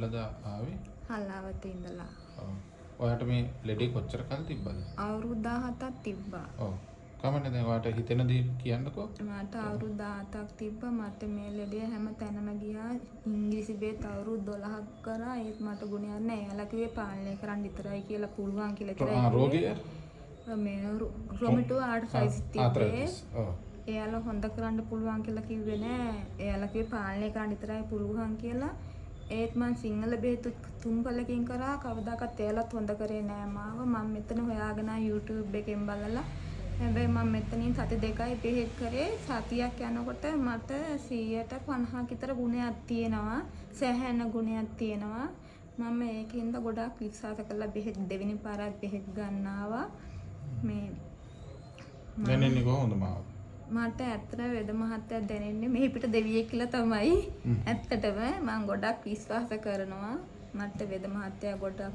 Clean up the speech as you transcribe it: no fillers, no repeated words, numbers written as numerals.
ආවේ හලාවත ඉඳලා. ඔව්. ඔයාට මේ ලෙඩේ කොච්චර කල් තිබ්බද? අවුරුදු 17ක් තිබ්බා. ඔව්. කමන්නේ දැන් ඔයාට හිතෙන දේ කියන්නකෝ. මට අවුරුදු 17ක් තිබ්බා. මට මේ ලෙඩේ හැම තැනම ගියා. ඉංග්‍රීසි බේත් අවුරුදු 12ක් කරා. ඒත් මට ගුණයක් නැහැ. එයාලා කිව්වේ පාලනය කරන්න විතරයි කියලා පුළුවන් කියලා විතරයි. රෝගය? මේ රොමටෝ ආර්ථ්‍රයිටිස් තිබ්බේ. ඔව්. එයාලා හොඳ කරන්න පුළුවන් කියලා කිව්වේ නෑ. එයාලා කිව්වේ පාලනය කරන්න විතරයි පුළුවන් කියලා. ඒත් මං සිංහල බෙහෙත් 3 පළකින් කරා කවදාකවත් එයාලත් හොඳ කරේ නෑ මාව. මම මෙතන හොයාගෙන YouTube එකෙන් බලලා හැබැයි මම මෙතනින් සති 2යි බෙහෙත් කරේ. සතියක් යනකොට මට 150ක් විතර ගුණයක් තියෙනවා. සෑහෙන ගුණයක් තියෙනවා. මම ඒකින්ද ගොඩාක් විශ්වාස කරලා බෙහෙත් දෙවෙනි පාරක් බෙහෙත් ගන්නවා. මේ දැනෙන්නේ කොහොමද මාව? මට ඇත්තට වෙද මහත්තයා දැනෙන්නේ මේ පිට දෙවියෙක් කියලා තමයි. ඇත්තටම මම ගොඩක් විශ්වාස කරනවා. මට වෙද මහත්තයා ගොඩක්